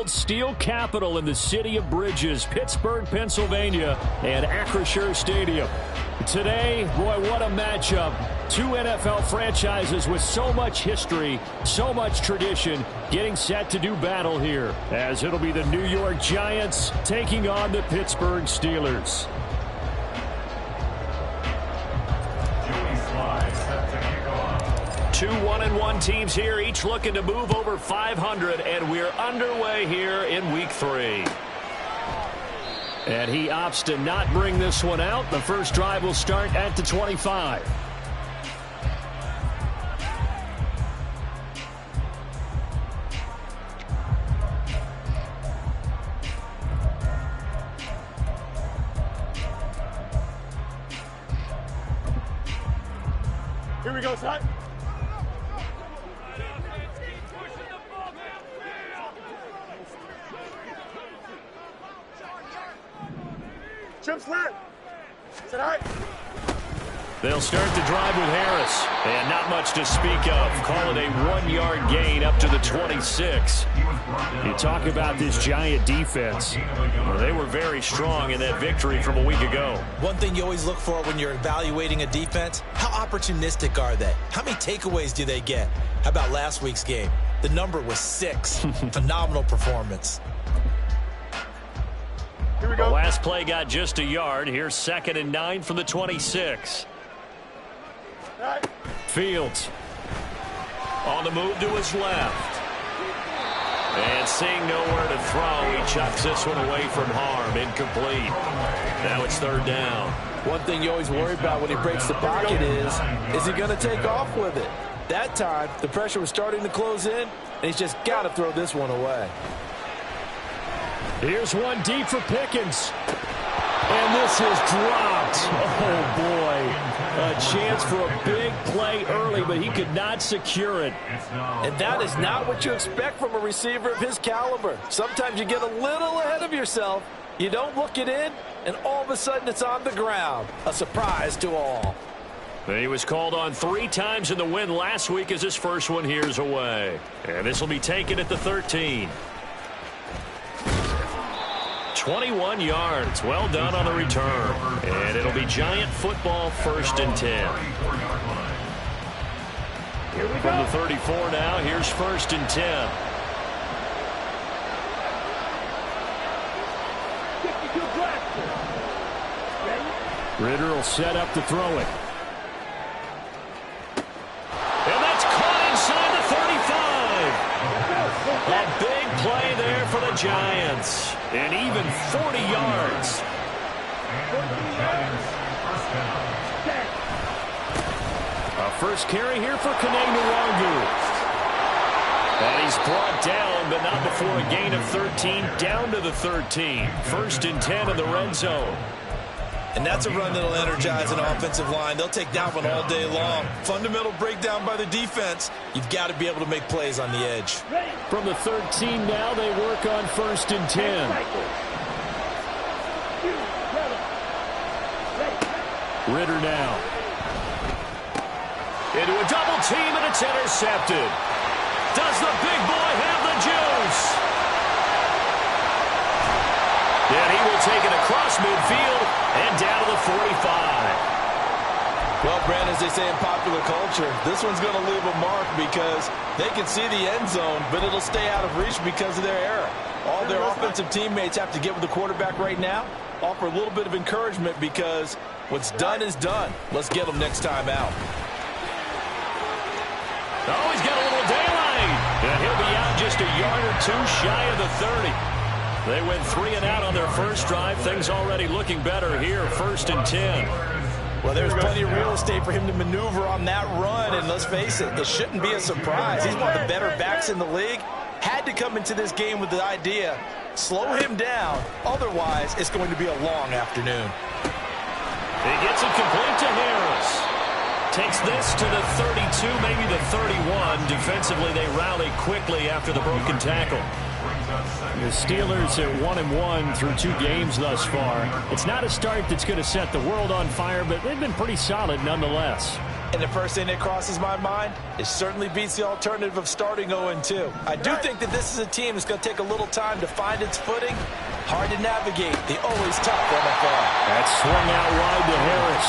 world's steel capital in the city of bridges, Pittsburgh, Pennsylvania, and Acrisure Stadium. Today, boy, what a matchup. Two NFL franchises with so much history, so much tradition, getting set to do battle here, as it'll be the New York Giants taking on the Pittsburgh Steelers. 2 1-1 teams here, each looking to move over 500, and we're underway here in week 3. And he opts to not bring this one out. The first drive will start at the 25. Here we go, son. Trips left. Is that all right? They'll start the drive with Harris. And not much to speak of. Call it a 1-yard gain up to the 26. You talk about this Giant defense. Well, they were very strong in that victory from a week ago. One thing you always look for when you're evaluating a defense, how opportunistic are they? How many takeaways do they get? How about last week's game? The number was 6. Phenomenal performance. Here we go. The last play got just a yard. Here's 2nd and 9 from the 26. Right. Fields on the move to his left. And seeing nowhere to throw, he chucks this one away from harm. Incomplete. Now it's 3rd down. One thing you always worry about when he breaks the pocket is he going to take off with it? That time, the pressure was starting to close in, and he's just got to throw this one away. Here's one deep for Pickens. And this is dropped. Oh, boy. A chance for a big play early, but he could not secure it. And that is not what you expect from a receiver of his caliber. Sometimes you get a little ahead of yourself. You don't look it in, and all of a sudden it's on the ground. A surprise to all. He was called on 3 times in the win last week as his first one here's away. And this will be taken at the 13. 21 yards. Well done on the return. And it'll be Giant football, 1st and 10. Here we go. From the 34 now, here's 1st and 10. 52 black. Ready? Ritter will set up to throw it. And that's caught inside the 35. A big play there for the Giants. And even 40 yards. A first carry here for Kene Nwangu. And he's brought down, but not before a gain of 13, down to the 13. 1st and 10 in the red zone. And that's a run that'll energize an offensive line. They'll take that one all day long. Fundamental breakdown by the defense. You've got to be able to make plays on the edge. From the 13 now, they work on 1st and 10. Ritter now. Into a double team, and it's intercepted. Does the big boy have the juice? And he will take it across midfield and down to the 45. Well, Brand, as they say in popular culture, this one's going to leave a mark because they can see the end zone, but it'll stay out of reach because of their error. All their offensive teammates have to get with the quarterback right now, offer a little bit of encouragement because what's done is done. Let's get them next time out. Oh, he's got a little daylight. And he'll be out just a yard or 2 shy of the 30. They went 3 and out on their first drive. Things already looking better here. 1st and 10. Well, there's plenty of real estate for him to maneuver on that run, and let's face it, it shouldn't be a surprise. He's one of the better backs in the league. Had to come into this game with the idea, slow him down, otherwise it's going to be a long afternoon. He gets it complete to Harris. Takes this to the 32, maybe the 31. Defensively, they rally quickly after the broken tackle. The Steelers are 1-1 through 2 games thus far. It's not a start that's going to set the world on fire, but they've been pretty solid nonetheless. And the first thing that crosses my mind, it certainly beats the alternative of starting 0-2. I do think that this is a team that's going to take a little time to find its footing. Hard to navigate the always tough NFL. That swung out wide to Harris.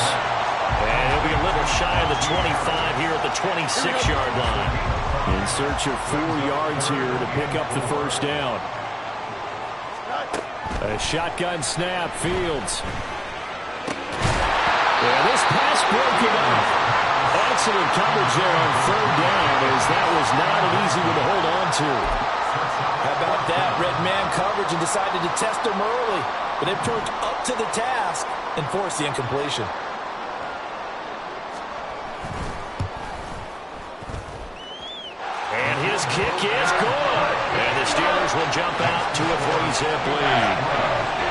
And he'll be a little shy of the 25 here at the 26-yard line. In search of 4 yards here to pick up the first down. A shotgun snap, Fields. And this pass broken up. Excellent coverage there on third down, as that was not an easy one to hold on to. How about that? Red man coverage and decided to test him early. But they proved up to the task and forced the incompletion. And his kick is good. And the Steelers will jump out to a 3-zip lead.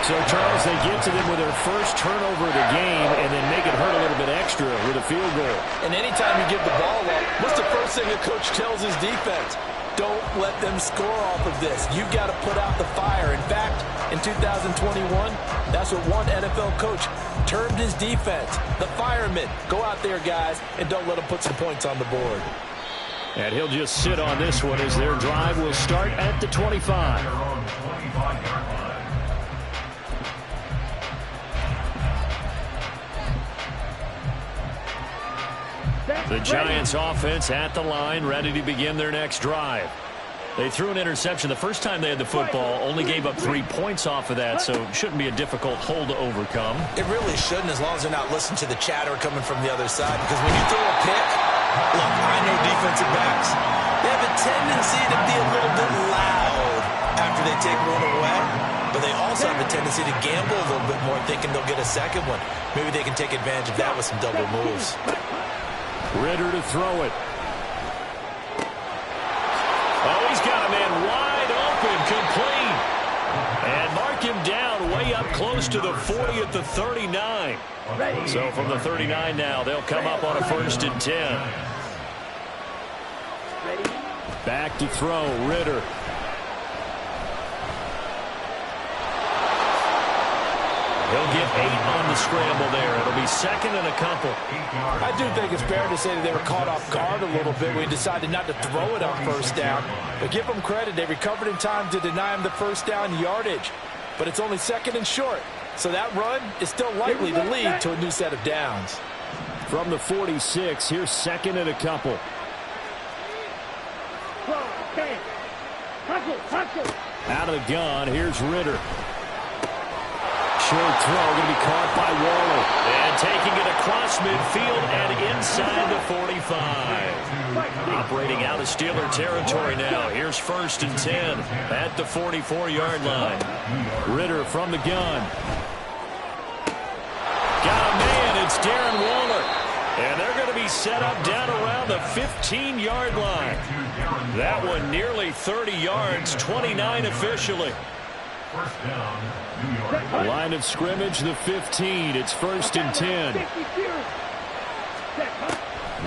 So, Charles, they get to them with their first turnover of the game and then make it hurt a little bit extra with a field goal. And anytime you give the ball up, what's the first thing a coach tells his defense? Don't let them score off of this. You've got to put out the fire. In fact, in 2021, that's what one NFL coach termed his defense. The firemen. Go out there, guys, and don't let them put some points on the board. And he'll just sit on this one as their drive will start at the 25. The Giants offense at the line, ready to begin their next drive. They threw an interception the first time they had the football, only gave up 3 points off of that, so it shouldn't be a difficult hole to overcome. It really shouldn't, as long as they're not listening to the chatter coming from the other side, because when you throw a pick, look, I know defensive backs, they have a tendency to be a little bit loud after they take one away, but they also have a tendency to gamble a little bit more, thinking they'll get a second one. Maybe they can take advantage of that with some double moves. Ritter to throw it. Oh, he's got a man wide open, complete. And mark him down way up close to the 40 at the 39. So from the 39 now, they'll come up on a 1st and 10. Back to throw, Ritter. He'll get 8 on the scramble there. It'll be 2nd and a couple. I do think it's fair to say that they were caught off guard a little bit when he decided not to throw it on 1st down. But give them credit. They recovered in time to deny him the 1st down yardage. But it's only 2nd and short. So that run is still likely to lead to a new set of downs. From the 46, here's 2nd and a couple. Out of the gun, here's Ritter. Short throw going to be caught by Waller. And taking it across midfield and inside the 45. Operating out of Steeler territory now. Here's 1st and 10 at the 44-yard line. Ritter from the gun. Got a man. It's Darren Waller. And they're going to be set up down around the 15-yard line. That one nearly 30 yards, 29 officially. Line of scrimmage, the 15. It's 1st and 10.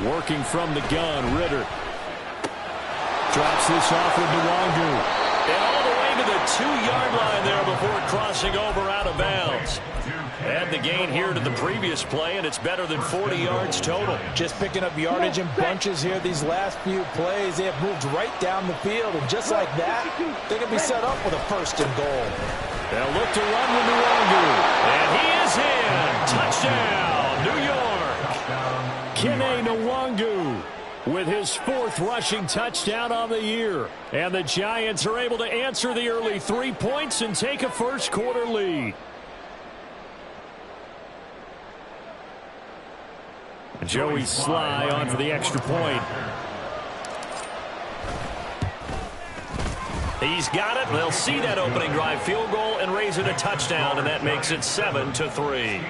Working from the gun, Ritter. Drops this off with Nwangu. And all the way to the 2-yard line there before crossing over out of bounds. Add the gain here to the previous play, and it's better than 40 yards total. Just picking up yardage in bunches here these last few plays. They have moved right down the field, and just like that, they can be set up with a 1st and goal. They'll look to run with Nwangu. And he is in. Touchdown, New York. Kene Nwangu with his 4th rushing touchdown on the year. And the Giants are able to answer the early 3 points and take a first-quarter lead. Joey Sly on for the extra point. He's got it. They'll see that opening drive field goal and raise it a touchdown, and that makes it 7-3.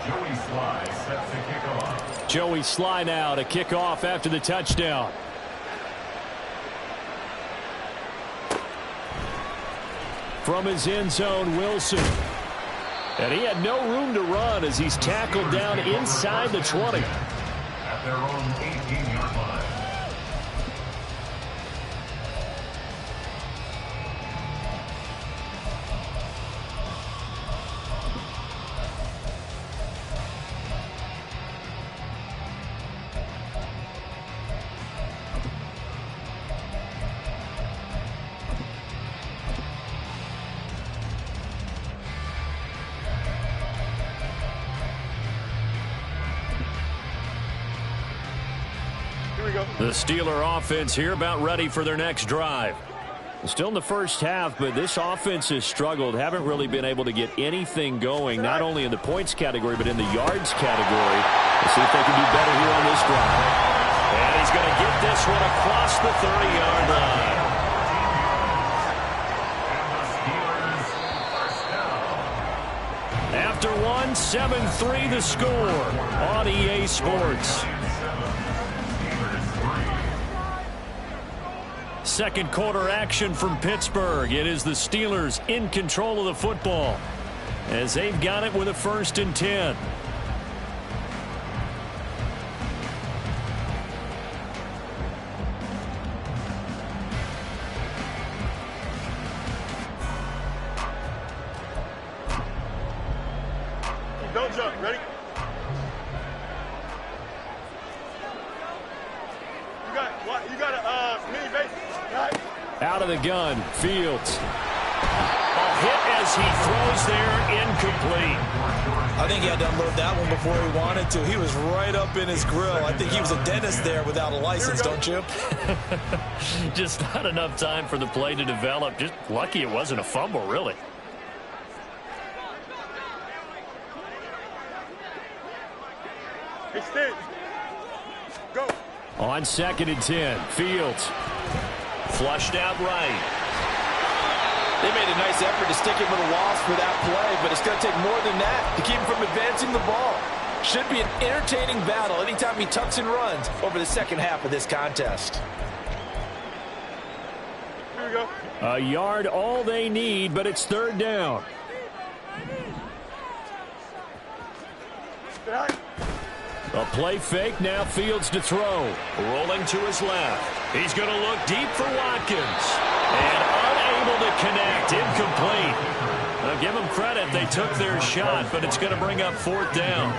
Joey Sly sets the kickoff. Joey Sly now to kick off after the touchdown. From his end zone, Wilson. And he had no room to run as he's tackled down inside the 20. At their own 18-yard line. The Steeler offense here about ready for their next drive. Still in the first half, but this offense has struggled. Haven't really been able to get anything going, not only in the points category, but in the yards category. Let's see if they can do better here on this drive. And he's going to get this one across the 30-yard line. After one, 7-3 the score on EA Sports. Second quarter action from Pittsburgh. It is the Steelers in control of the football as they've got it with a 1st and 10. Don't jump. Ready? You got a mini base. Right. Out of the gun, Fields. A hit as he throws there, incomplete. I think he had to unload that one before he wanted to. He was right up in his grill. I think he was a dentist there without a license, don't you? Just not enough time for the play to develop. Just lucky it wasn't a fumble, really. Extend. Go. On 2nd and 10, Fields. Flushed out right. They made a nice effort to stick him with a loss for that play, but it's going to take more than that to keep him from advancing the ball. Should be an entertaining battle anytime he tucks and runs over the second half of this contest. Here we go. A yard all they need, but it's 3rd down. Get out. A play fake, now Fields to throw. Rolling to his left. He's going to look deep for Watkins. And unable to connect, incomplete. Now give them credit, they took their shot, but it's going to bring up 4th down.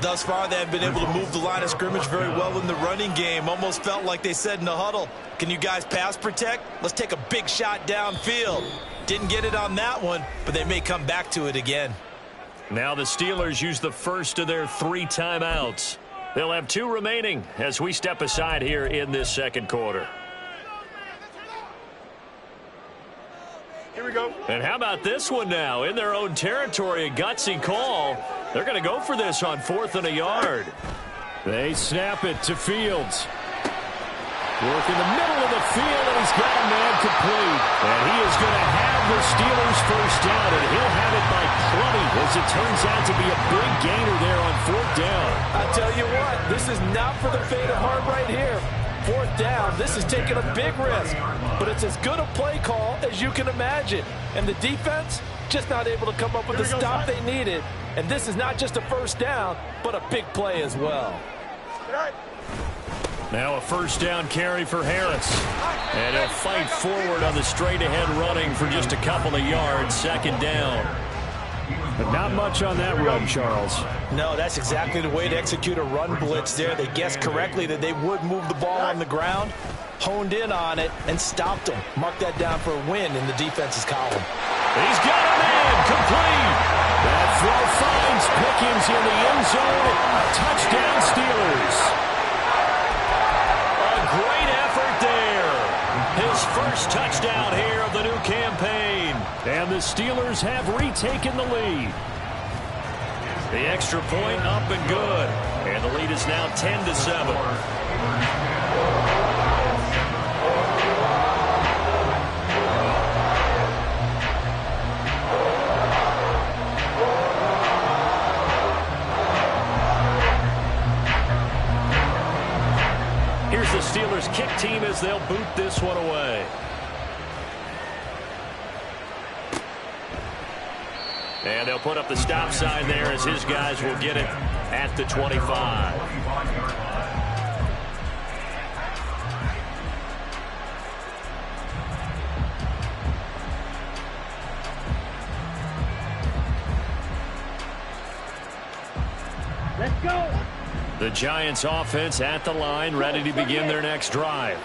Thus far, they have been able to move the line of scrimmage very well in the running game. Almost felt like they said in the huddle, can you guys pass protect? Let's take a big shot downfield. Didn't get it on that one, but they may come back to it again. Now the Steelers use the first of their 3 timeouts. They'll have 2 remaining as we step aside here in this second quarter. Here we go. And how about this one now? In their own territory, a gutsy call. They're going to go for this on 4th and a yard. They snap it to Fields. Work in the middle of the field, and he's got a man complete. And he is going to have the Steelers first down, and he'll have it by plenty, as it turns out to be a big gainer there on 4th down. I tell you what, this is not for the faint of heart right here. 4th down, this is taking a big risk, but it's as good a play call as you can imagine. And the defense, just not able to come up with the stop they needed. And this is not just a first down, but a big play as well. Now a first down carry for Harris. And he'll fight forward on the straight-ahead running for just a couple of yards, 2nd down. But not much on that run, Charles. No, that's exactly the way to execute a run blitz there. They guessed correctly that they would move the ball on the ground, honed in on it, and stopped them. Mark that down for a win in the defense's column. He's got a man complete. That throw finds Pickens in the end zone. Touchdown Steelers. Great effort there. His first touchdown here of the new campaign. And the Steelers have retaken the lead. The extra point up and good. And the lead is now 10-7. Here's the Steelers kick team as they'll boot this one away. And they'll put up the stop sign there as his guys will get it at the 25. Let's go. The Giants offense at the line, ready to begin their next drive.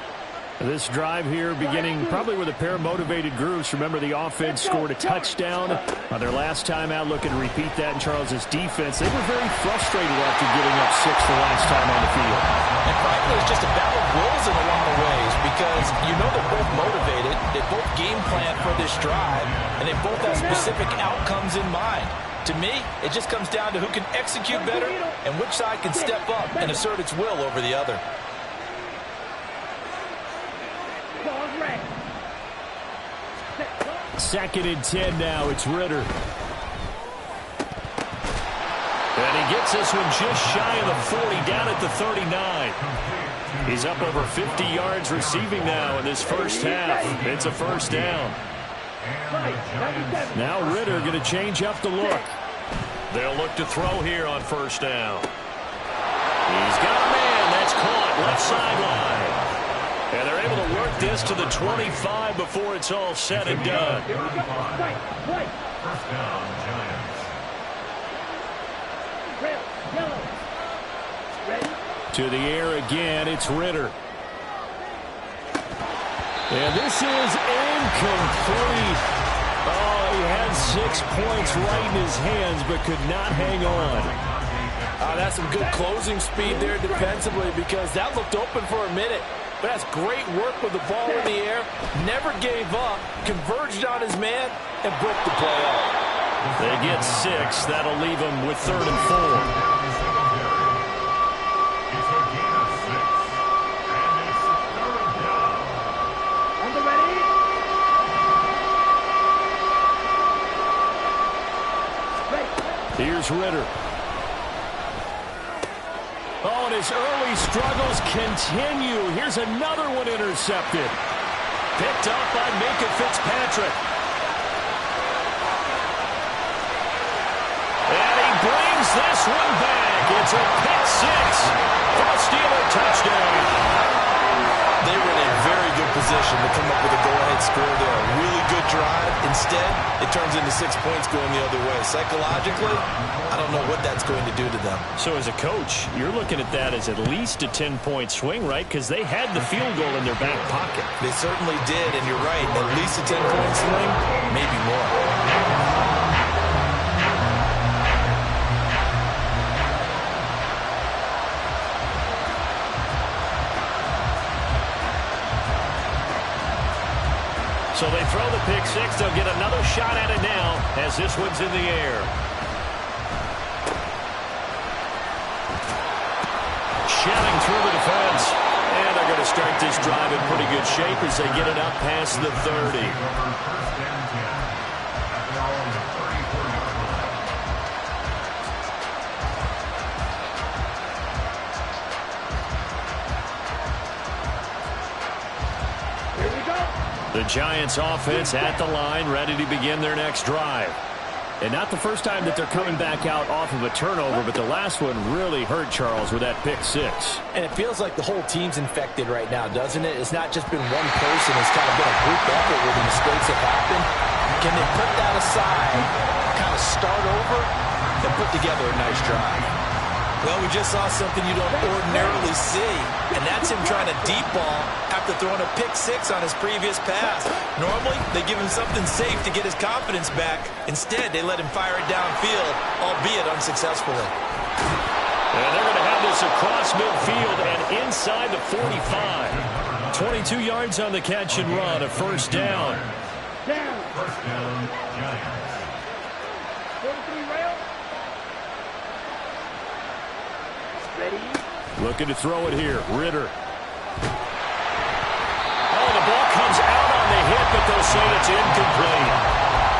This drive here beginning probably with a pair of motivated groups. Remember, the offense scored a touchdown on their last time out. Looking to repeat that in Charles's defense. They were very frustrated after giving up 6 the last time on the field. And frankly, it's just a battle of wills in a lot of ways because you know they're both motivated. They both game plan for this drive, and they both have specific outcomes in mind. To me, it just comes down to who can execute better and which side can step up and assert its will over the other. Second and 10 now. It's Ritter. And he gets this one just shy of the 40, down at the 39. He's up over 50 yards receiving now in this first half. It's a first down. Now Ritter going to change up the look. They'll look to throw here on first down. He's got a man. That's caught left sideline. And they're able to work this to the 25 before it's all said and done. First down, Giants. To the air again, it's Ritter. And this is incomplete. Oh, he had 6 points right in his hands, but could not hang on. That's some good closing speed there defensively because that looked open for a minute. But that's great work with the ball in the air. Never gave up, converged on his man, and broke the play up. They get 6. That'll leave them with 3rd and 4. It's a gain of 6. And it's 3rd down. On the ready. Here's Ritter. Oh, and his early struggles continue. Here's another one intercepted. Picked up by Minka Fitzpatrick. And he brings this one back. It's a pick 6 for a Steeler touchdown. They were in a very good position to come up with a go-ahead score there. A really good drive. Instead, it turns into 6 points going the other way. Psychologically, I don't know what that's going to do to them. So as a coach, you're looking at that as at least a 10-point swing, right? Because they had the field goal in their back pocket. They certainly did, and you're right. At least a 10-point swing, maybe more. So they throw the pick 6. They'll get another shot at it now as this one's in the air. Shelling through the defense. And they're going to start this drive in pretty good shape as they get it up past the 30. The Giants offense at the line, ready to begin their next drive. And not the first time that they're coming back out off of a turnover, but the last one really hurt Charles with that pick 6. And it feels like the whole team's infected right now, doesn't it? It's not just been one person. It's kind of been a group effort where the mistakes have happened. Can they put that aside, kind of start over, and put together a nice drive? Well, we just saw something you don't ordinarily see, and that's him trying to deep ball after throwing a pick 6 on his previous pass. Normally, they give him something safe to get his confidence back. Instead, they let him fire it downfield, albeit unsuccessfully. And they're going to have this across midfield and inside the 45. 22 yards on the catch and run, a first down. First down, Giants. 43 rail. Ready. Looking to throw it here. Ritter. Oh, the ball comes out on the hit, but they'll say it's incomplete.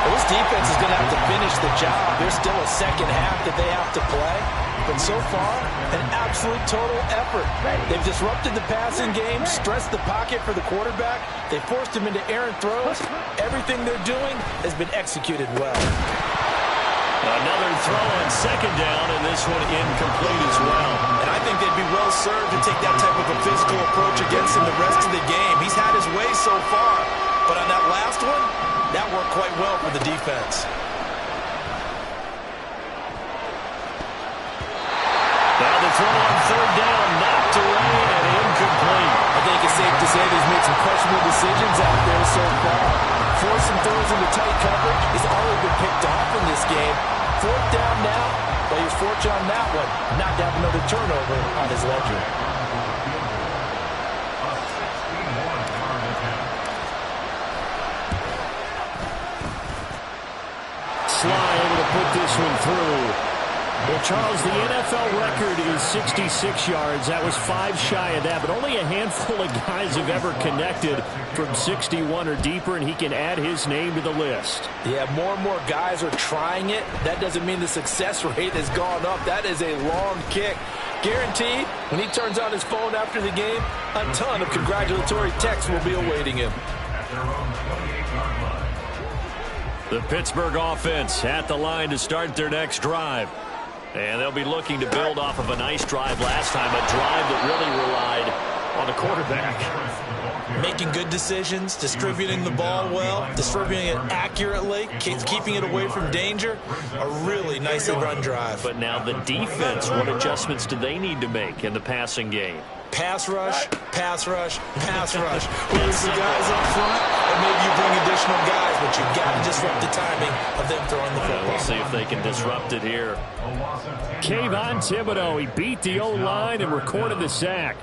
Well, this defense is going to have to finish the job. There's still a second half that they have to play. But so far, an absolute total effort. They've disrupted the passing game, stressed the pocket for the quarterback. They forced him into errant throws. Everything they're doing has been executed well. Another throw on second down, and this one incomplete as well. And I think they'd be well served to take that type of a physical approach against him the rest of the game. He's had his way so far, but on that last one, that worked quite well for the defense. Now the throw on third down, knocked away and incomplete. I think it's safe to say that he's made some questionable decisions out there so far. Forcing throws into tight coverage has already been picked off in this game. Fourth down now, but he's fortunate on that one, not to have another turnover on his ledger. Sly able to put this one through. Well, Charles, the NFL record is 66 yards. That was 5 shy of that, but only a handful of guys have ever connected from 61 or deeper, and he can add his name to the list. Yeah, more and more guys are trying it. That doesn't mean the success rate has gone up. That is a long kick. Guaranteed, when he turns on his phone after the game, a ton of congratulatory texts will be awaiting him. The Pittsburgh offense at the line to start their next drive. And they'll be looking to build off of a nice drive last time, a drive that really relied on the quarterback. Making good decisions, distributing the ball well, distributing it accurately, keeping it away from danger. A really nicely run drive. But now the defense, what adjustments do they need to make in the passing game? Pass rush, pass rush, pass rush. Where's the guys up front? And maybe you bring additional guys, but you've got to disrupt the timing of them throwing the football. We'll see if they can disrupt it here. Kayvon Thibodeau, he beat the O-line and recorded the sack.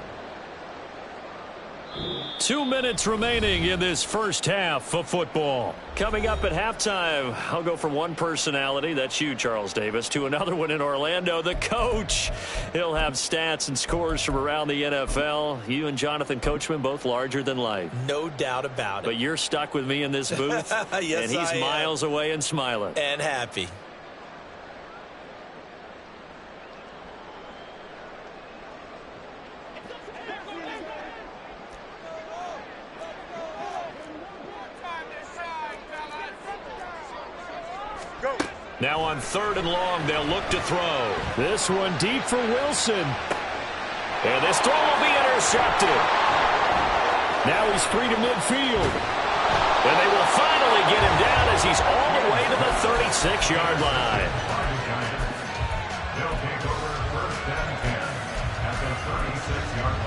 2 minutes remaining in this first half of football. Coming up at halftime, I'll go from one personality, that's you, Charles Davis, to another one in Orlando, the coach. He'll have stats and scores from around the NFL. You and Jonathan Coachman, both larger than life. No doubt about it. But you're stuck with me in this booth, yes, and he's miles away and smiling. And happy. Now on third and long, they'll look to throw. This one deep for Wilson. And this throw will be intercepted. Now he's free to midfield. And they will finally get him down as he's all the way to the 36-yard line. They'll take over first and 10 at the 36-yard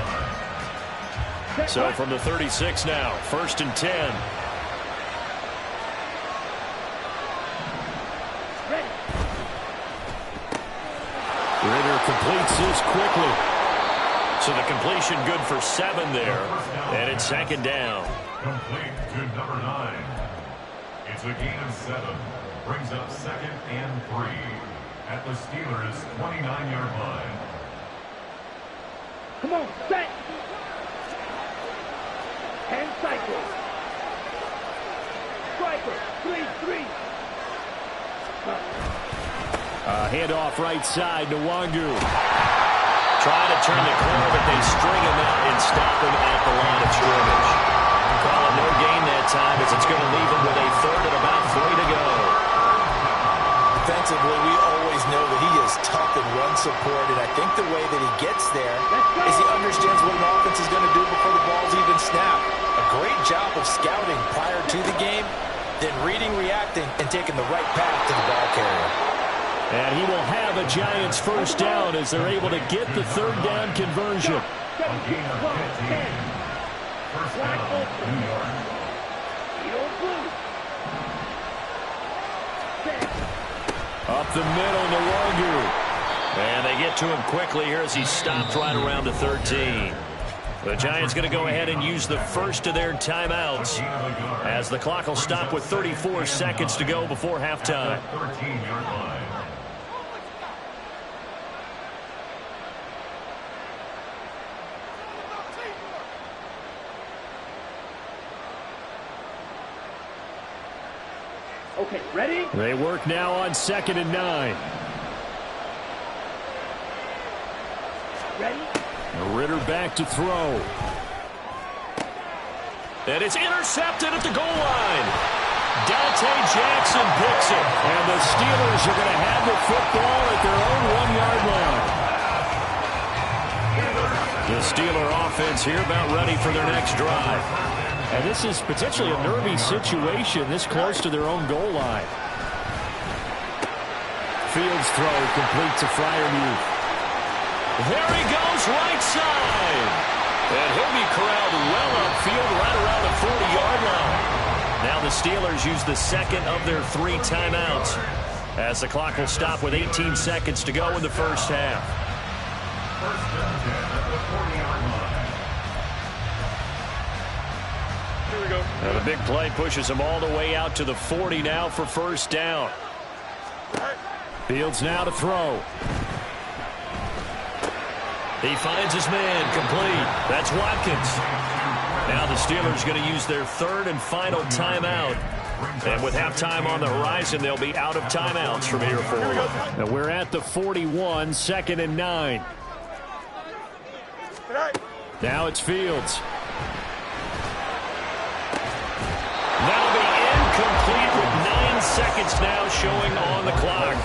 line. So from the 36 now, first and 10. Ritter completes this quickly. So the completion good for 7 there. And it's second down. Complete to number 9. It's a gain of 7. Brings up second and 3 at the Steelers' 29-yard line. Come on, set. Hand cycle. Striker, 3-3. Handoff right side to Wangu. Trying to turn the corner, but they string him out and stop him at the line of scrimmage. Call it no gain that time as it's going to leave him with a third and about 3 to go. Defensively, we always know that he is tough in run support, and I think the way that he gets there is he understands what an offense is going to do before the ball's even snapped. A great job of scouting prior to the game, then reading, reacting, and taking the right path to the ball carrier. And he will have a Giants first down as they're able to get the third down conversion. A gain of 15. First down, New York. Up the middle to Wangu. And they get to him quickly here as he stopped right around the 13. The Giants going to go ahead and use the first of their timeouts as the clock will stop with 34 seconds to go before halftime. 13-yard line. Okay, ready? They work now on second and 9. Ready? Ritter back to throw. And it's intercepted at the goal line. Dante Jackson picks it. And the Steelers are going to have the football at their own 1-yard line. The Steeler offense here about ready for their next drive. And this is potentially a nervy situation this close to their own goal line. Fields throw complete to Freiermuth. There he goes, right side. And he'll be corralled well upfield right around the 40-yard line. Now the Steelers use the second of their 3 timeouts as the clock will stop with 18 seconds to go in the first half. First and 10 at the 40-yard line. Here we go. Now the big play pushes him all the way out to the 40 now for first down. Fields now to throw. He finds his man complete. That's Watkins. Now the Steelers going to use their 3rd and final timeout. And with halftime on the horizon, they'll be out of timeouts from here forward. Now we're at the 41, 2nd and 9. Now it's Fields. That'll be incomplete with 9 seconds now showing on the clock.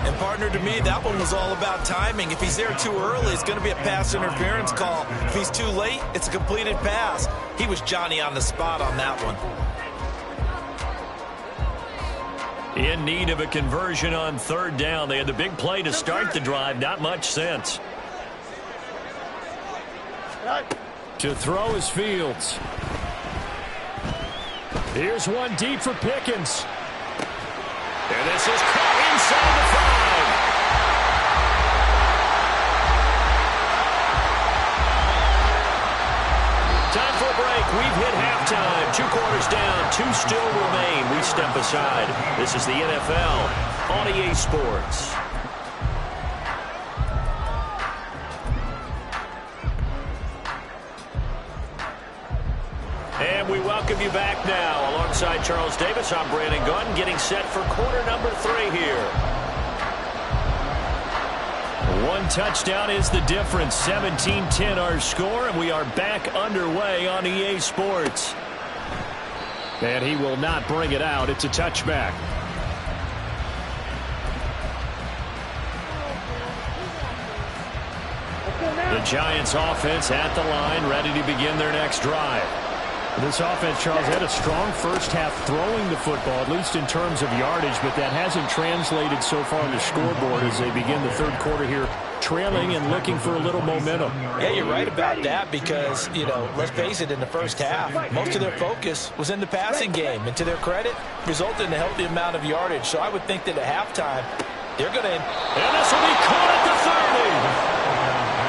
And partner, to me, that one was all about timing. If he's there too early, it's going to be a pass interference call. If he's too late, it's a completed pass. He was Johnny on the spot on that one. In need of a conversion on 3rd down. They had the big play to start the drive. Not much sense. To throw is Fields. Here's one deep for Pickens. And this is caught inside the 5. Time for a break. We've hit halftime. 2 quarters down. 2 still remain. We step aside. This is the NFL on EA Sports. And we welcome you back now. Alongside Charles Davis, I'm Brandon Gunn, getting set for quarter number 3 here. 1 touchdown is the difference. 17-10 our score, and we are back underway on EA Sports. And he will not bring it out. It's a touchback. The Giants offense at the line, ready to begin their next drive. This offense, Charles, had a strong first half throwing the football, at least in terms of yardage, but that hasn't translated so far on the scoreboard as they begin the 3rd quarter here, trailing and looking for a little momentum. Yeah, you're right about that because, let's face it, in the first half, most of their focus was in the passing game. And to their credit, resulted in a healthy amount of yardage. So I would think that at halftime, they're going to... And this will be caught at the 30.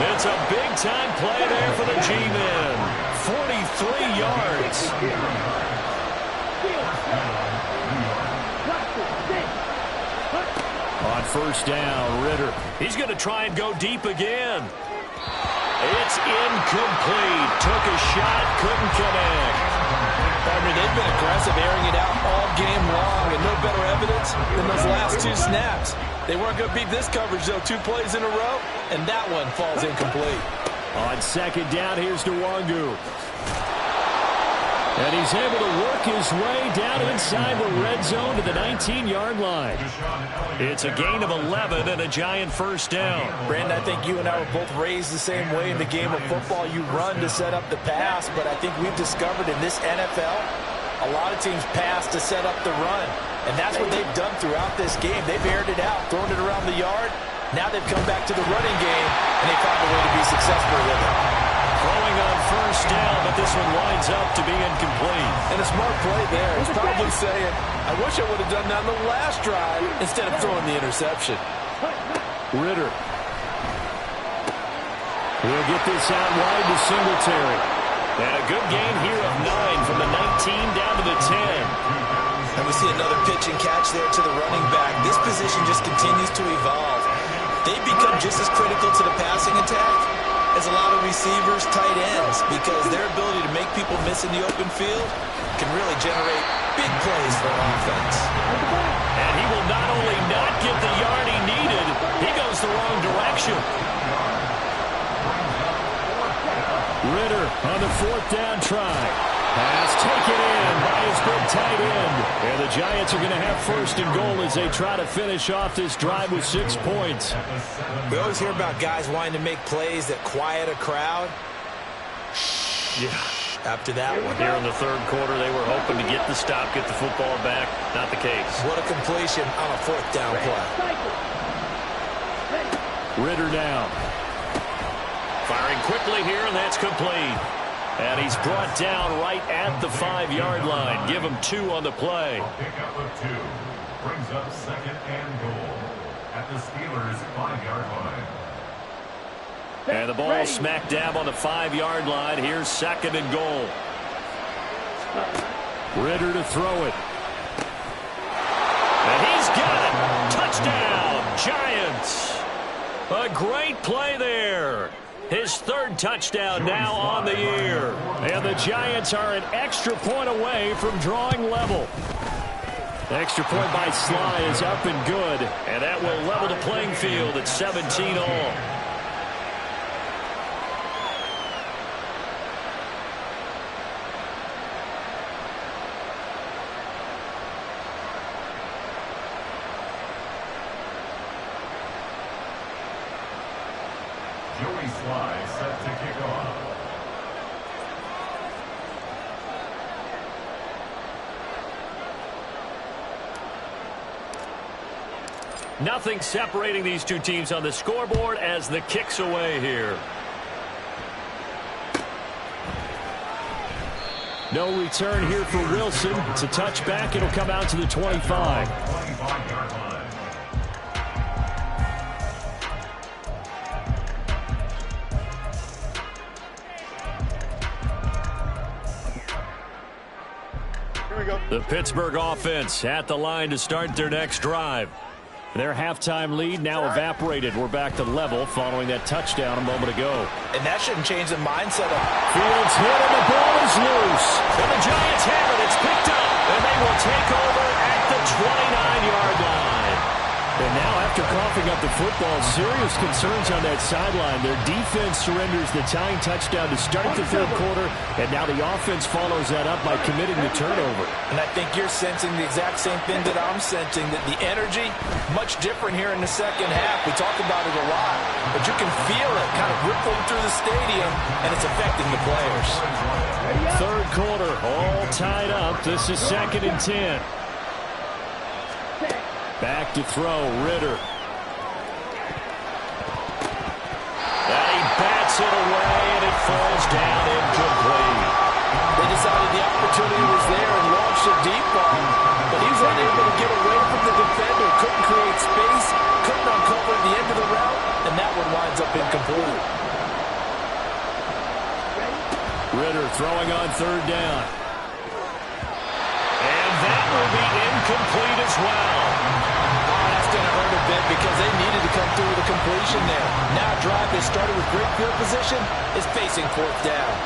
It's a big-time play there for the G-Men. 43 yards. On first down, Ritter. He's going to try and go deep again. It's incomplete. Took a shot, couldn't connect. Partner, they've been aggressive, airing it out all game long, and no better evidence than those last 2 snaps. They weren't going to beat this coverage, though. 2 plays in a row, and that one falls incomplete. On second down, here's Nwangu. And he's able to work his way down inside the red zone to the 19-yard line. It's a gain of 11 and a Giant first down. Brandon, I think you and I were both raised the same way in the game of football. You run to set up the pass, but I think we've discovered in this NFL, a lot of teams pass to set up the run. And that's what they've done throughout this game. They've aired it out, thrown it around the yard. Now they've come back to the running game, and they found a way to be successful with it. Throwing on first down, but this one winds up to be incomplete. And a smart play there. He's probably saying, I wish I would have done that on the last drive instead of throwing the interception. Ritter. We'll get this out wide to Singletary. And a good gain here of 9 from the 19 down to the 10. And we see another pitch and catch there to the running back. This position just continues to evolve. They've become just as critical to the passing attack as a lot of receivers, tight ends, because their ability to make people miss in the open field can really generate big plays for an offense. And he will not only not get the yard he needed, he goes the wrong direction. Ritter on the 4th down try. Pass taken in by his big tight end. And the Giants are going to have first and goal as they try to finish off this drive with 6 points. We always hear about guys wanting to make plays that quiet a crowd. Yeah. After that one. Here in the third quarter, they were hoping to get the stop, get the football back. Not the case. What a completion on a 4th down play. Ritter down. Firing quickly here, and that's complete. And he's brought down right at the 5-yard line. Give him 2 on the play. A pickup of 2 brings up second and goal at the Steelers' 5-yard line. And the ball smack dab on the 5-yard line. Here's second and goal. Ritter to throw it. And he's got it. Touchdown, Giants. A great play there. His 3rd touchdown now on the year. And the Giants are an extra point away from drawing level. Extra point by Sly is up and good. And that will level the playing field at 17 all. Joey Sly set to kick off. Nothing separating these two teams on the scoreboard as the kick's away here. No return here for Wilson. It's a touchback. It'll come out to the 25. 25-yard line. The Pittsburgh offense at the line to start their next drive. Their halftime lead now evaporated. We're back to level following that touchdown a moment ago. And that shouldn't change the mindset of Fields hit and the ball is loose. And the Giants have it. It's picked up. And they will take over at the 29-yard line. And now after coughing up the football, serious concerns on that sideline. Their defense surrenders the tying touchdown to start the third quarter, and now the offense follows that up by committing the turnover. And I think you're sensing the exact same thing that I'm sensing, that the energy, much different here in the second half. We talk about it a lot, but you can feel it kind of rippling through the stadium, and it's affecting the players. Third quarter, all tied up. This is 2nd and 10. Back to throw, Ritter. And he bats it away, and it falls down incomplete. They decided the opportunity was there and launched a deep ball, but he was unable to get away from the defender, couldn't create space, couldn't uncover the end of the route, and that one winds up incomplete. Ritter throwing on 3rd down. And that will be incomplete as well. That's going to hurt a bit because they needed to come through with a completion there. Now a drive they started with great field position is facing 4th down.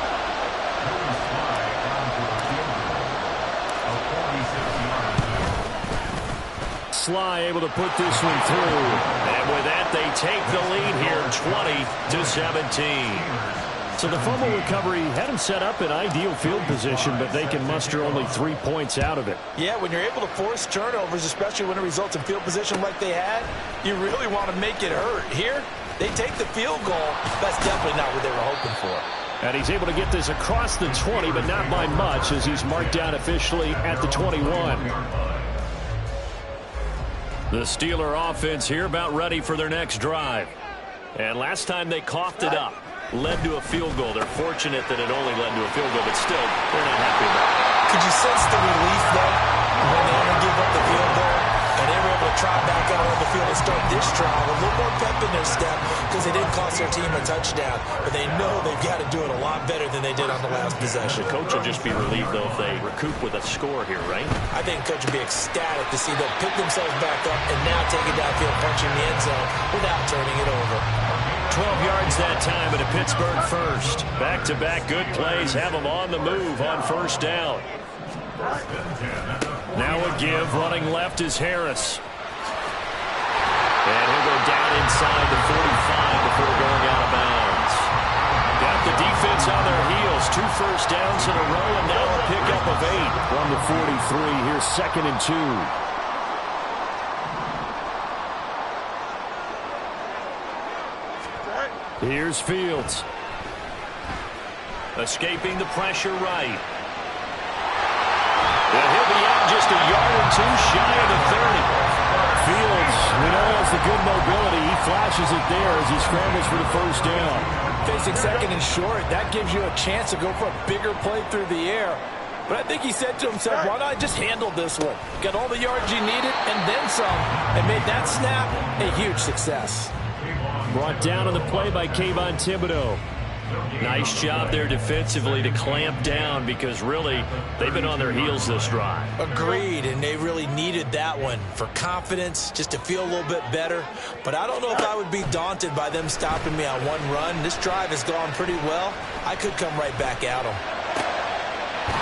Sly able to put this one through. And with that, they take the lead here 20-17. So the fumble recovery had them set up in ideal field position, but they can muster only 3 points out of it. Yeah, when you're able to force turnovers, especially when it results in field position like they had, you really want to make it hurt. Here, they take the field goal. That's definitely not what they were hoping for. And he's able to get this across the 20, but not by much, as he's marked down officially at the 21. The Steeler offense here about ready for their next drive. And last time they coughed it up. Led to a field goal. They're fortunate that it only led to a field goal, but still, they're not happy about it. Could you sense the relief, though, when they only give up the field goal, and they were able to trot back out on the field and start this drive? A little more pep in their step because they didn't cost their team a touchdown, but they know they've got to do it a lot better than they did on the last possession. The coach will just be relieved, though, if they recoup with a score here, right? I think the coach will be ecstatic to see them pick themselves back up and now take it downfield, punching the end zone without turning it over. 12 yards that time at a Pittsburgh first. Back-to-back good plays have them on the move on 1st down. Now a give. Running left is Harris. And he'll go down inside the 45 before going out of bounds. Got the defense on their heels. 2 first downs in a row, and now a pickup of 8 from the 43. Here's 2nd and 2. Here's Fields. Escaping the pressure right. Well, he'll be out just a yard or 2 shy of the 30. Fields, we know he has the good mobility. He flashes it there as he scrambles for the first down. Facing 2nd and short, that gives you a chance to go for a bigger play through the air. But I think he said to himself, why not just handle this one? Got all the yards you needed and then some, and made that snap a huge success. Brought down on the play by Kayvon Thibodeau. Nice job there defensively to clamp down because really they've been on their heels this drive. Agreed, and they really needed that one for confidence, just to feel a little bit better. But I don't know if I would be daunted by them stopping me on one run. This drive has gone pretty well. I could come right back at them.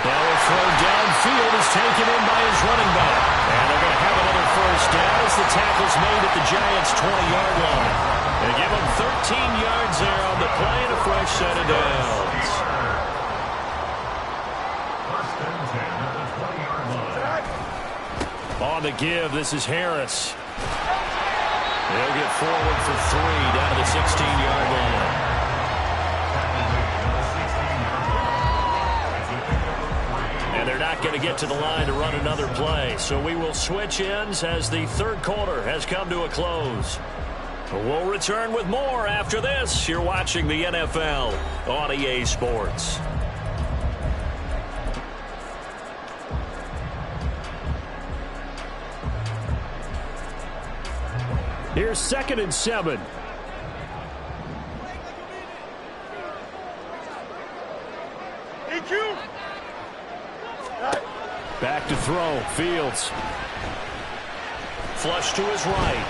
Now a throw downfield is taken in by his running back. And they're going to have another first down as the tackle's made at the Giants' 20-yard line. They give them 13 yards there on the play and a fresh set of downs. First and 10 at the 20-yard line. On the give, this is Harris. They'll get forward for 3 down to the 16-yard line. And they're not going to get to the line to run another play. So we will switch ends as the third quarter has come to a close. We'll return with more after this. You're watching the NFL on EA Sports. Here's 2nd and 7. Back to throw. Fields. Flush to his right.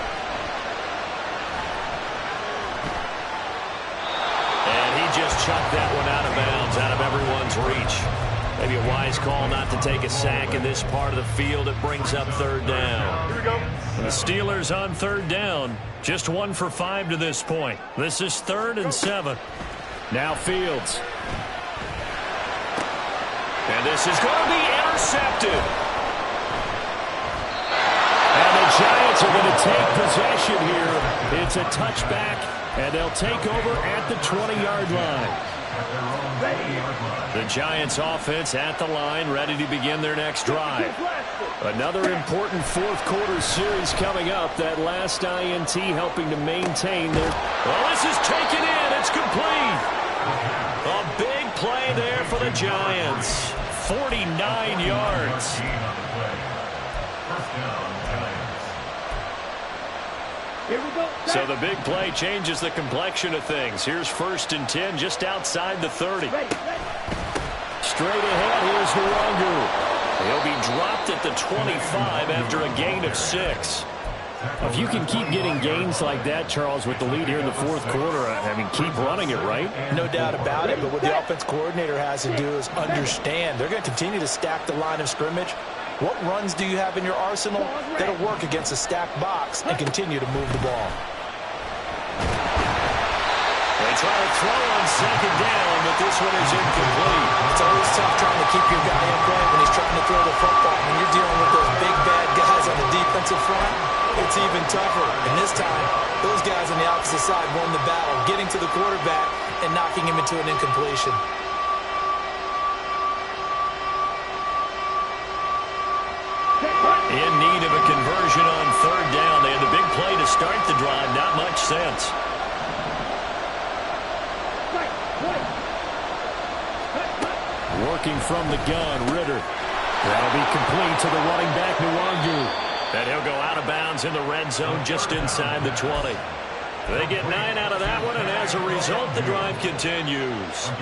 And he just chucked that one out of bounds, out of everyone's reach. Maybe a wise call not to take a sack in this part of the field. It brings up 3rd down. Here we go. The Steelers on 3rd down. Just 1 for 5 to this point. This is 3rd and 7. Now Fields. And this is going to be intercepted. And the Giants are going to take possession here. It's a touchback, and they'll take over at the 20-yard line. The Giants offense at the line, ready to begin their next drive. Another important fourth quarter series coming up. That last INT helping to maintain their... Well, this is taken in. It's complete. A big play there for the Giants. 49 yards. Here we go. So the big play changes the complexion of things. Here's 1st and 10 just outside the 30. Straight ahead, here's Nwangu. He'll be dropped at the 25 after a gain of 6. If you can keep getting gains like that, Charles, with the lead here in the fourth quarter, I mean, keep running it, right? No doubt about it, but what the offense coordinator has to do is understand. They're going to continue to stack the line of scrimmage. What runs do you have in your arsenal that'll work against a stacked box and continue to move the ball? They try to throw on 2nd down, but this one is incomplete. It's always tough trying to keep your guy in play when he's trying to throw the football. When you're dealing with those big, bad guys on the defensive front, it's even tougher. And this time, those guys on the opposite side won the battle, getting to the quarterback and knocking him into an incompletion. In need of a conversion on 3rd down. They had the big play to start the drive. Not much sense. Working from the gun, Ritter. That'll be complete to the running back, Nwangu. And he'll go out of bounds in the red zone just inside the 20. They get 9 out of that one, and as a result, the drive continues.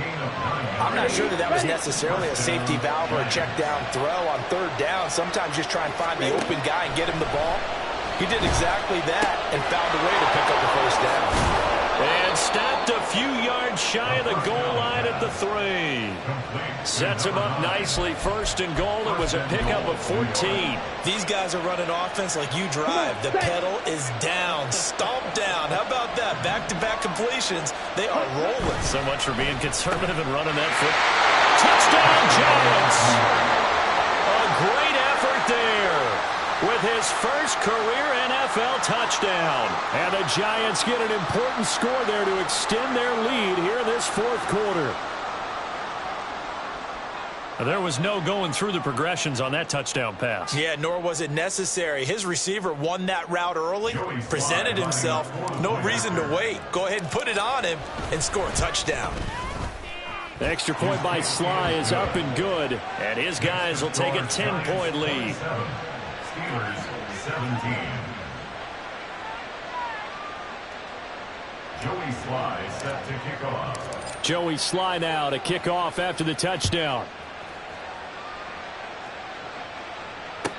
I'm not sure that was necessarily a safety valve or a check down throw on 3rd down. Sometimes just try and find the open guy and get him the ball. He did exactly that and found a way to pick up the first down. And stopped a few yards shy of the goal line at the 3. Sets him up nicely. 1st and goal. It was a pickup of 14. These guys are running offense like you drive. The pedal is down. Stomp down. How about that? Back-to-back completions. They are rolling. So much for being conservative and running that foot. Touchdown, Giants! A great effort there with his first career NFL touchdown. And the Giants get an important score there to extend their lead here in this 4th quarter. There was no going through the progressions on that touchdown pass. Yeah, nor was it necessary. His receiver won that route early, presented himself. No reason to wait. Go ahead and put it on him and score a touchdown. The extra point by Sly is up and good. And his guys will take a 10-point lead. Steelers 17. Joey Sly set to kick off. Joey Sly now to kick off after the touchdown.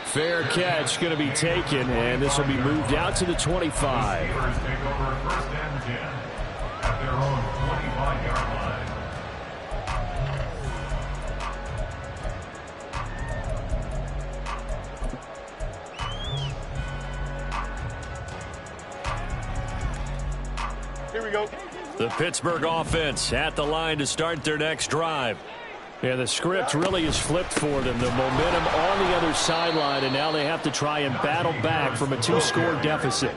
Fair catch going to be taken, and this will be moved out to the 25. Steelers take over 1st and 10 at their own 25-yard line. Here we go. The Pittsburgh offense at the line to start their next drive. Yeah, the script really is flipped for them. The momentum on the other sideline, and now they have to try and battle back from a 2-score deficit.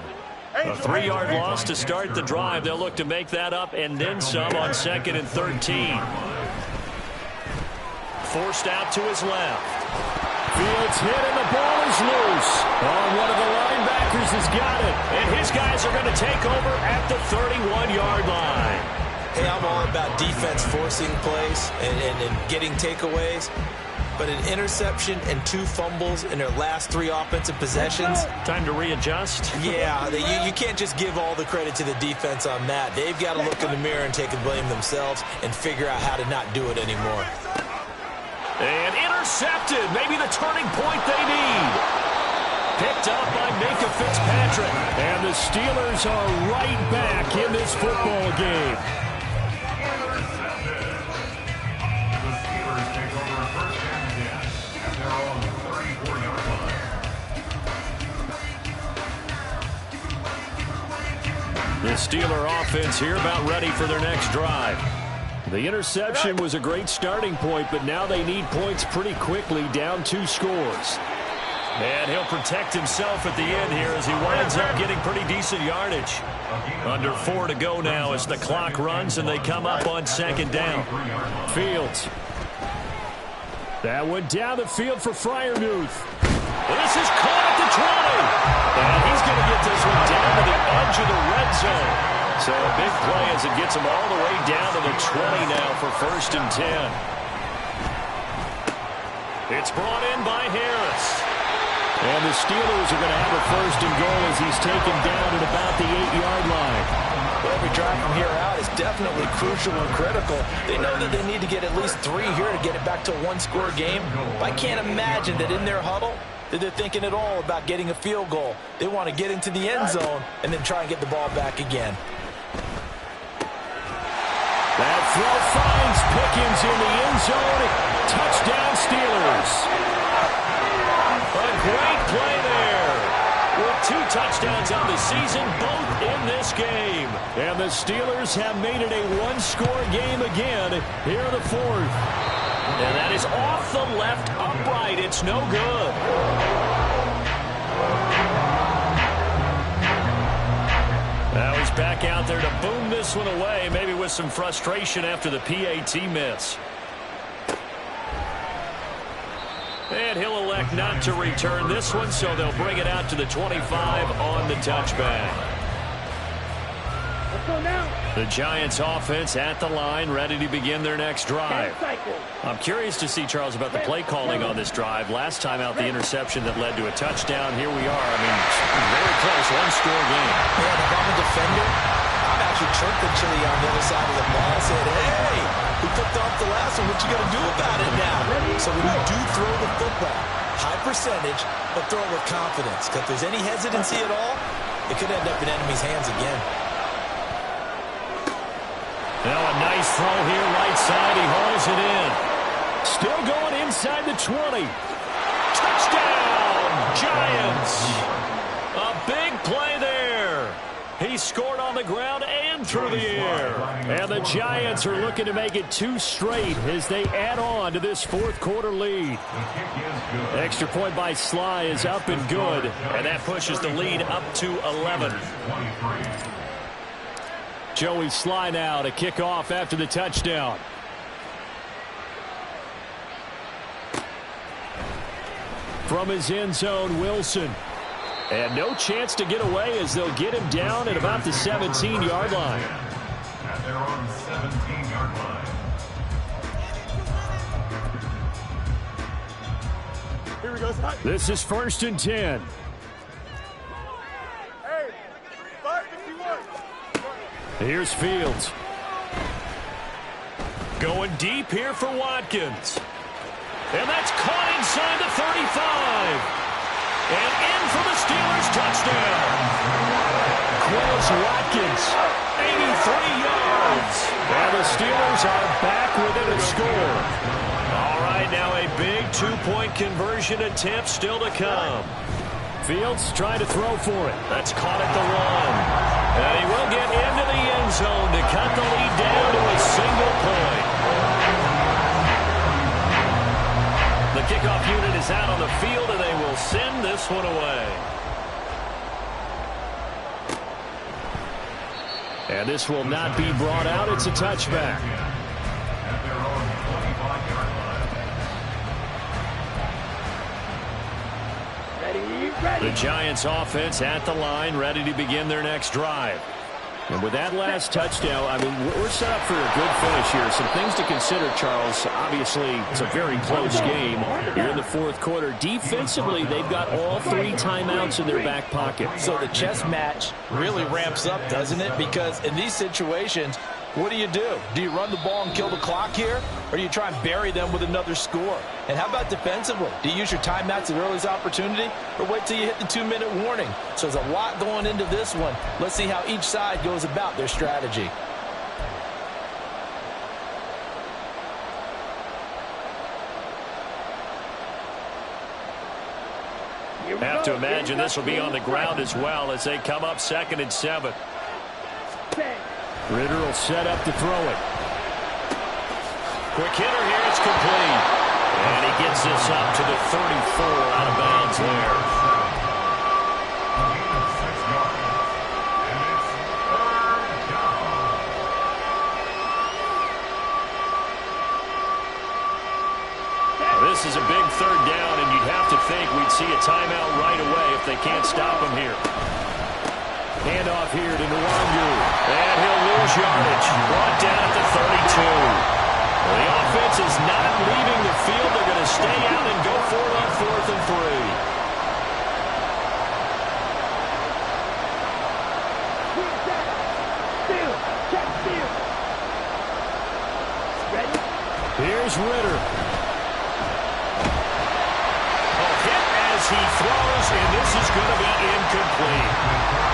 A 3-yard loss to start the drive. They'll look to make that up and then some on 2nd and 13. Forced out to his left. Fields hit and the ball is loose. Oh, one of the linebackers has got it. And his guys are going to take over at the 31-yard line. Hey, I'm all about defense forcing plays and getting takeaways. But an interception and 2 fumbles in their last 3 offensive possessions. Time to readjust. Yeah, you can't just give all the credit to the defense on that. They've got to look in the mirror and take the blame themselves and figure out how to not do it anymore. And intercepted. Maybe the turning point they need. Picked up by Minka Fitzpatrick. And the Steelers are right back in this football game. Intercepted. The Steelers take over 1st and 10 at their own 34-yard line. The Steeler offense here about ready for their next drive. The interception was a great starting point, but now they need points pretty quickly, down 2 scores. And he'll protect himself at the end here as he winds up getting pretty decent yardage. Under 4 to go now as the clock runs and they come up on 2nd down. Fields. That went down the field for Freiermuth. This is caught at the 20. And he's going to get this one down to the edge of the red zone. So a big play as it gets him all the way down to the 20 now for 1st and 10. It's brought in by Harris. And the Steelers are going to have a 1st and goal as he's taken down at about the 8-yard line. Well, every drive from here out is definitely crucial and critical. They know that they need to get at least 3 here to get it back to a 1-score game. I can't imagine that in their huddle that they're thinking at all about getting a field goal. They want to get into the end zone and then try and get the ball back again. That throw finds Pickens in the end zone. Touchdown, Steelers. A great play there. With 2 touchdowns on the season, both in this game. And the Steelers have made it a 1-score game again here in the 4th. And that is off the left upright. It's no good. Now he's back out there to boom this one away, maybe with some frustration after the PAT miss. And he'll elect not to return this one, so they'll bring it out to the 25 on the touchback. Let's go now. The Giants offense at the line, ready to begin their next drive. I'm curious to see, Charles, about the play calling on this drive. Last time out, the interception that led to a touchdown. Here we are. I mean, very close, 1-score game. Yeah, if I'm a defender, I'm actually chirping Chili on the other side of the ball and said, hey, we picked off the last one. What you going to do about it now? So when you do throw the football, high percentage, but throw it with confidence. Because if there's any hesitancy at all, it could end up in enemy's hands again. Now a nice throw here, right side. He hauls it in. Still going inside the 20. Touchdown, Giants. A big play there. He scored on the ground and through the air. And the Giants are looking to make it 2 straight as they add on to this fourth quarter lead. Extra point by Sly is up and good. And that pushes the lead up to 11. Joey Sly now to kick off after the touchdown. From his end zone, Wilson. And no chance to get away as they'll get him down at about the 17-yard line. At their own 17-yard line. Here we go, Scott. This is 1st and 10. Hey, 551. Here's Fields. Going deep here for Watkins. And that's caught inside the 35. And in for the Steelers touchdown. Quez Watkins, 83 yards. And the Steelers are back within a score. All right, now a big 2-point conversion attempt still to come. Fields trying to throw for it. That's caught at the 1. And he will get into the end zone to cut the lead down to a single point. The kickoff unit is out on the field, and they will send this one away. And this will not be brought out. It's a touchback. At their own 25-yard line. Ready. The Giants offense at the line, ready to begin their next drive. And with that last touchdown, I mean, we're set up for a good finish here. Some things to consider, Charles. Obviously, it's a very close game. You're in the fourth quarter. Defensively, they've got all 3 timeouts in their back pocket. So the chess match really ramps up, doesn't it? Because in these situations, what do? Do you run the ball and kill the clock here? Or do you try and bury them with another score? And how about defensively? Do you use your timeouts at earliest opportunity? Or wait till you hit the 2-minute warning? So there's a lot going into this one. Let's see how each side goes about their strategy. Have to imagine this will be on the ground as well as they come up 2nd and 7. Ritter will set up to throw it. Quick hitter here, it's complete. And he gets this up to the 34 out of bounds there. This is a big 3rd down, and you'd have to think we'd see a timeout right away if they can't stop him here. Handoff here to Nwangu. And he'll lose yardage. Brought down at the 32. Well, the offense is not leaving the field. They're going to stay out and go for it on 4th and 3. Here's Ritter. He throws, and this is going to be incomplete.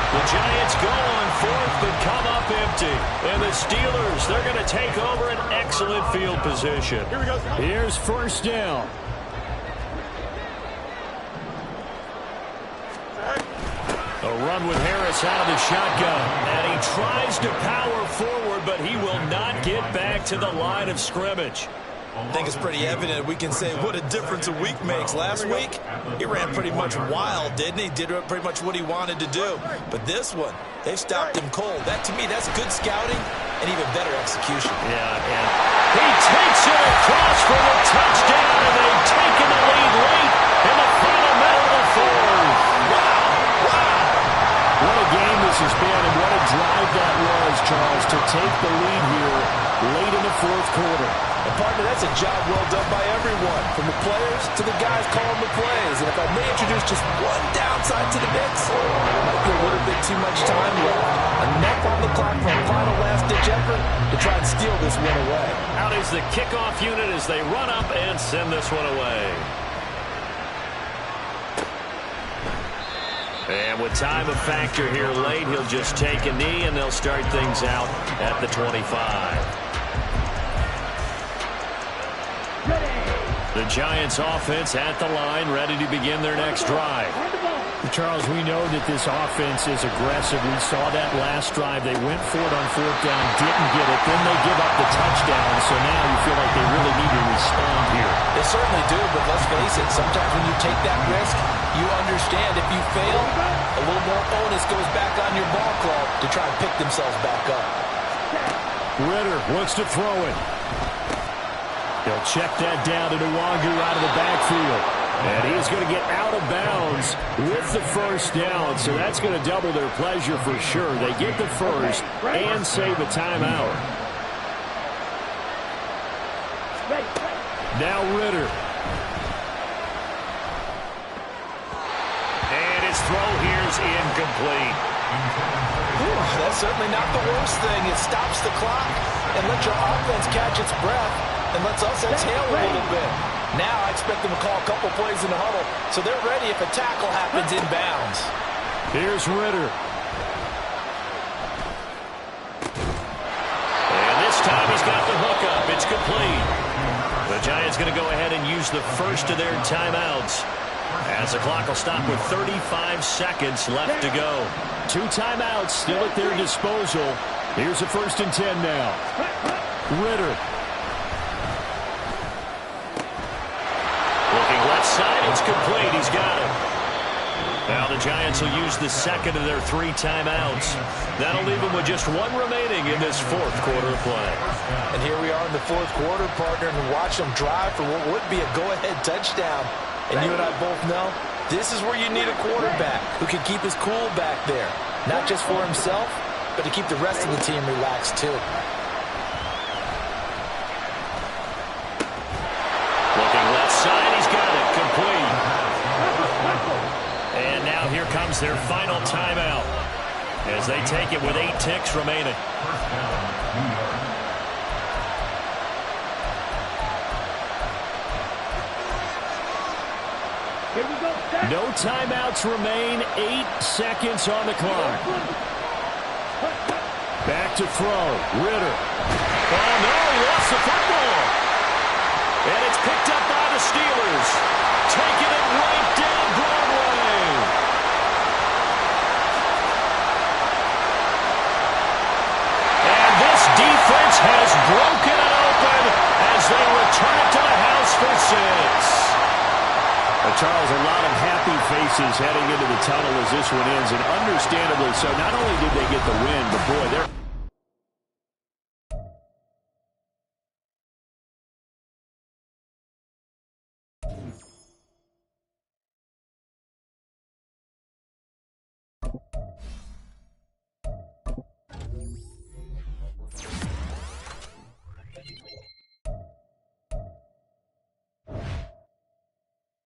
The Giants go on 4th, but come up empty. And the Steelers, they're going to take over an excellent field position. Here we go. Here's 1st down. A run with Harris out of the shotgun. And he tries to power forward, but he will not get back to the line of scrimmage. I think it's pretty evident we can say what a difference a week makes. Last week, he ran pretty much wild, didn't he? Did pretty much what he wanted to do. But this one, they stopped him cold. That, to me, that's good scouting and even better execution. Yeah, and he takes it across for the touchdown, and they've taken the lead late in the final minute of the 4th. Wow. What a game this has been, and what a drive that was, Charles, to take the lead here late in the fourth quarter. And partner, that's a job well done by everyone, from the players to the guys calling the plays. And if I may introduce just one downside to the mix, might be a little bit too much time left. Enough on the clock for a final last-ditch effort to try and steal this one away. Out is the kickoff unit as they run up and send this one away. And with time a factor here late, he'll just take a knee, and they'll start things out at the 25. The Giants offense at the line, ready to begin their next drive. Charles, we know that this offense is aggressive. We saw that last drive. They went for it on fourth down, didn't get it. Then they give up the touchdown. So now you feel like they really need to respond here. They certainly do, but let's face it, sometimes when you take that risk, you understand if you fail, a little more onus goes back on your ball club to try and pick themselves back up. Ritter wants to throw it. He'll check that down to Nwangu out of the backfield. And he's going to get out of bounds with the first down. So that's going to double their pleasure for sure. They get the first and save a timeout. Now Ritter. And his throw here's incomplete. Ooh, that's certainly not the worst thing. It stops the clock and lets your offense catch its breath and lets us exhale a little bit. Now I expect them to call a couple plays in the huddle so they're ready if a tackle happens inbounds. Here's Ritter. And this time he's got the hook up. It's complete. The Giants going to go ahead and use the first of their timeouts, as the clock will stop with 35 seconds left to go. 2 timeouts still at their disposal. Here's a 1st and 10 now. Ritter. Looking left side, it's complete. He's got it. Now the Giants will use the second of their 3 timeouts. That'll leave them with just 1 remaining in this 4th quarter of play. And here we are in the 4th quarter, partner, and watch them drive for what would be a go-ahead touchdown. And you and I both know this is where you need a quarterback who can keep his cool back there. Not just for himself, but to keep the rest of the team relaxed too. Looking left side, he's got it. Complete. And now here comes their final timeout as they take it with 8 ticks remaining. No timeouts remain. 8 seconds on the clock. Back to throw. Ritter. Oh, no, he lost the football. And it's picked up by the Steelers. Taking it right down Broadway. And this defense has broken it open as they return it to the house for 6. Charles, a lot of happy faces heading into the tunnel as this one ends, and understandably so. Not only did they get the win, but boy, they're